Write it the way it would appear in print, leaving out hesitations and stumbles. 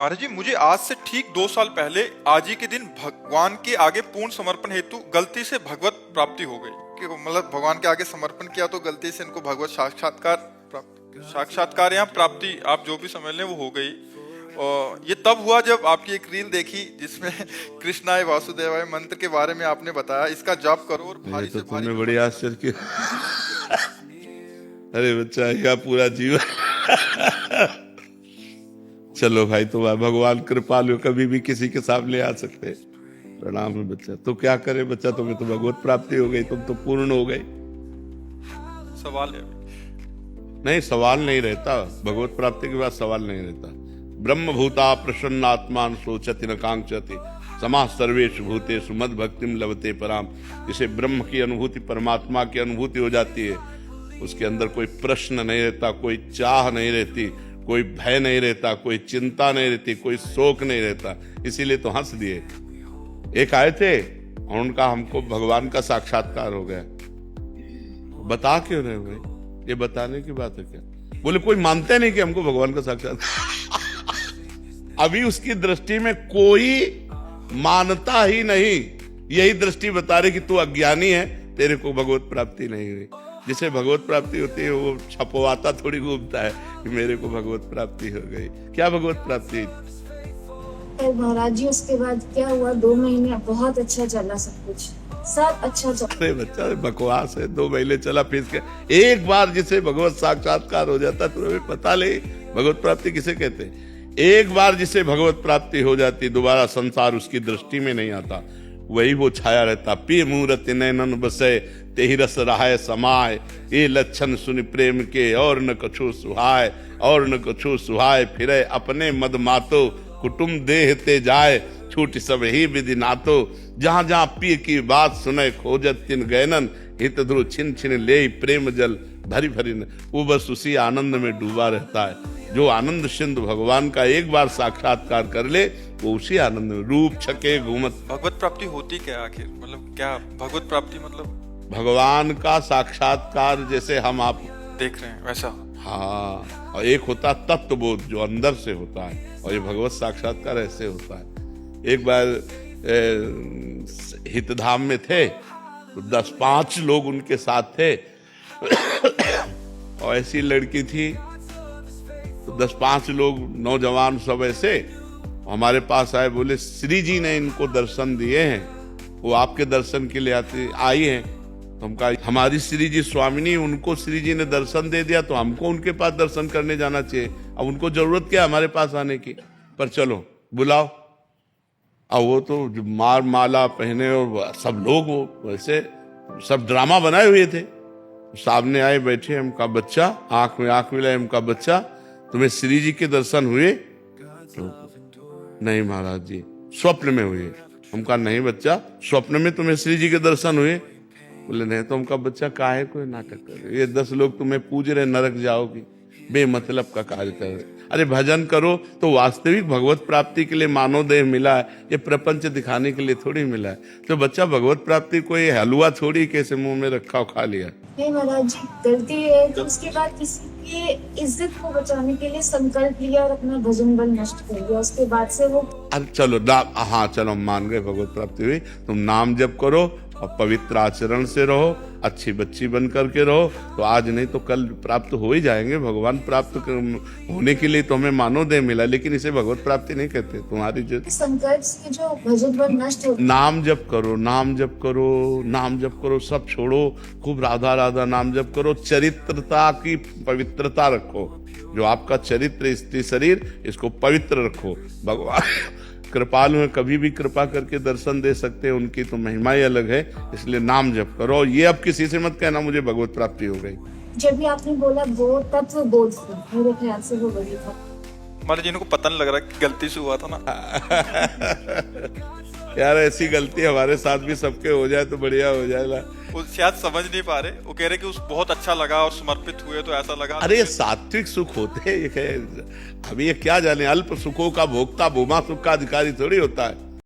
अरे जी, मुझे आज से ठीक 2 साल पहले आज ही के दिन भगवान के आगे पूर्ण समर्पण हेतु गलती से भगवत प्राप्ति हो गई। कि मतलब भगवान के आगे समर्पण किया तो गलती से इनको भगवत साक्षात्कार या प्राप्ति, आप जो भी समझ लें, वो हो गई। और ये तब हुआ जब आपकी एक रील देखी जिसमें कृष्णाय वासुदेवाय मंत्र के बारे में आपने बताया, इसका जाप करो और भारी तो से भारी। तुमने बड़ी आश्चर्य की। अरे बच्चा, क्या पूरा जीवन। चलो भाई, तुम भगवान कृपालु, कभी भी किसी के सामने आ सकते हैं। प्रणाम है बच्चा। तो क्या करे बच्चा, तुम्हें तो भगवत प्राप्ति हो गई, तुम तो पूर्ण हो गए। सवाल है नहीं, सवाल नहीं रहता। भगवत प्राप्ति के बाद सवाल नहीं रहता। ब्रह्म भूता प्रसन्नात्मान सोचति न कांक्षति समाः सर्वेषु भूतेषु मद भक्तिम लभते पराम। जिसे ब्रह्म की अनुभूति, परमात्मा की अनुभूति हो जाती है, उसके अंदर कोई प्रश्न नहीं रहता, कोई चाह नहीं रहती, कोई भय नहीं रहता, कोई चिंता नहीं रहती, कोई शोक नहीं रहता। इसीलिए तो हंस दिए। एक आए थे और उनका हमको भगवान का साक्षात्कार हो गया। बता क्यों रहे भाई? ये बताने की बात है क्या? बोले कोई मानते नहीं कि हमको भगवान का साक्षात्कार। अभी उसकी दृष्टि में कोई मानता ही नहीं। यही दृष्टि बता रही कि तू अज्ञानी है, तेरे को भगवत प्राप्ति नहीं हुई। जिसे भगवत प्राप्ति होती है वो छपवाता थोड़ी घूमता है कि मेरे को भगवत प्राप्ति हो गई। क्या भगवत प्राप्ति? महाराज जी, उसके बाद क्या हुआ? 2 महीने बहुत अच्छा चला, सब कुछ सब अच्छा चला। अरे बच्चा, बकवास है। 2 महीने चला, फिर क्या? एक बार जिसे भगवत साक्षात्कार हो जाता, तुम्हें पता ले भगवत प्राप्ति किसे कहते हैं। एक बार जिसे भगवत प्राप्ति हो जाती, दोबारा संसार उसकी दृष्टि में नहीं आता। वही वो छाया रहता। पी मूरत नैनन बसे तेहि रस रहाय समाय, ये लक्षण सुन प्रेम के और न कछु सुहाय, और न कछु सुहाय। फिरे अपने मद मातो कुटुम देह ते जाए, छूट सब ही विधि नातो। जहां जहां पी की बात सुने खोजत तिन गैनन, हित ध्रुव छिन छिन ले प्रेम जल भरी भरी न। वो बस उसी आनंद में डूबा रहता है। जो आनंद सिंधु भगवान का एक बार साक्षात्कार कर ले, वो उसी आनंद में रूप छके घूमत। भगवत प्राप्ति होती क्या आखिर? मतलब क्या भगवत प्राप्ति? मतलब भगवान का साक्षात्कार जैसे हम आप देख रहे हैं वैसा? हाँ। और एक होता तत्वबोध जो अंदर से होता है, और ये भगवत साक्षात्कार ऐसे होता है। एक बार हितधाम में थे तो 10-5 लोग उनके साथ थे। और ऐसी लड़की थी तो 10-5 लोग नौजवान सब ऐसे हमारे पास आए। बोले श्री जी ने इनको दर्शन दिए हैं, वो आपके दर्शन के लिए आई हैं। तो हम कहा हमारी श्री जी स्वामिनी, उनको श्री जी ने दर्शन दे दिया तो हमको उनके पास दर्शन करने जाना चाहिए। अब उनको जरूरत क्या हमारे पास आने की? पर चलो बुलाओ। अब वो तो मार माला पहने और सब लोग वो वैसे सब ड्रामा बनाए हुए थे। सामने आए, बैठे। हम कहा बच्चा, आंख में आंख मिलाए। हम कहा बच्चा, तुम्हें श्री जी के दर्शन हुए? तो नहीं महाराज जी, स्वप्न में हुए। हम कहा नहीं बच्चा, स्वप्न में तुम्हें श्री जी के दर्शन हुए? बोले नहीं। तो हम कहा बच्चा, काहे कोई नाटक कर रहे? ये 10 लोग तुम्हें पूज रहे, नरक जाओगी, बेमतलब का कार्य कर रहे। अरे भजन करो तो वास्तविक भगवत प्राप्ति के लिए मानव देह मिला है, ये प्रपंच दिखाने के लिए थोड़ी मिला है। तो बच्चा, भगवत प्राप्ति कोई हलवा थोड़ी कैसे मुंह में रखा और खा लिया। नहीं महाराज जी, गलती है तो उसके बाद किसी की इज्जत को बचाने के लिए संकल्प लिया और अपना भजन बल नष्ट कर दिया। उसके बाद से वो अरे चलो हाँ चलो, मान गए भगवत प्राप्ति हुई। तुम नाम जप करो और पवित्र आचरण से रहो, अच्छी बच्ची बन करके रहो, तो आज नहीं तो कल प्राप्त हो ही जाएंगे। भगवान प्राप्त होने के लिए तो हमें मानव देह मिला, लेकिन इसे भगवत प्राप्ति नहीं कहते। तुम्हारी जो संकल्प से जो भजन बल नष्ट हो, नाम जप करो, नाम जप करो, नाम जप करो, सब छोड़ो। खूब राधा राधा नाम जप करो। चरित्रता की पवित्रता रखो। जो आपका चरित्र, स्त्री शरीर, इसको पवित्र रखो। भगवान कृपालु है, कभी भी कृपा करके दर्शन दे सकते हैं। उनकी तो महिमा ही अलग है। इसलिए नाम जप करो। ये अब किसी से मत कहना मुझे भगवत प्राप्ति हो गई। जब भी आपने बोला वो तत्व बोध था, मेरे ख्याल से वो वही था। मतलब जिनको पता नहीं लग रहा कि गलती से हुआ था ना। यार ऐसी गलती हमारे साथ भी सबके हो जाए तो बढ़िया हो जाएगा। वो शायद समझ नहीं पा रहे। वो कह रहे कि उस बहुत अच्छा लगा और समर्पित हुए तो ऐसा लगा। अरे ये सात्विक सुख होते हैं। अभी ये क्या जाने, अल्प सुखों का भोक्ता भूमा सुख का अधिकारी थोड़ी होता है।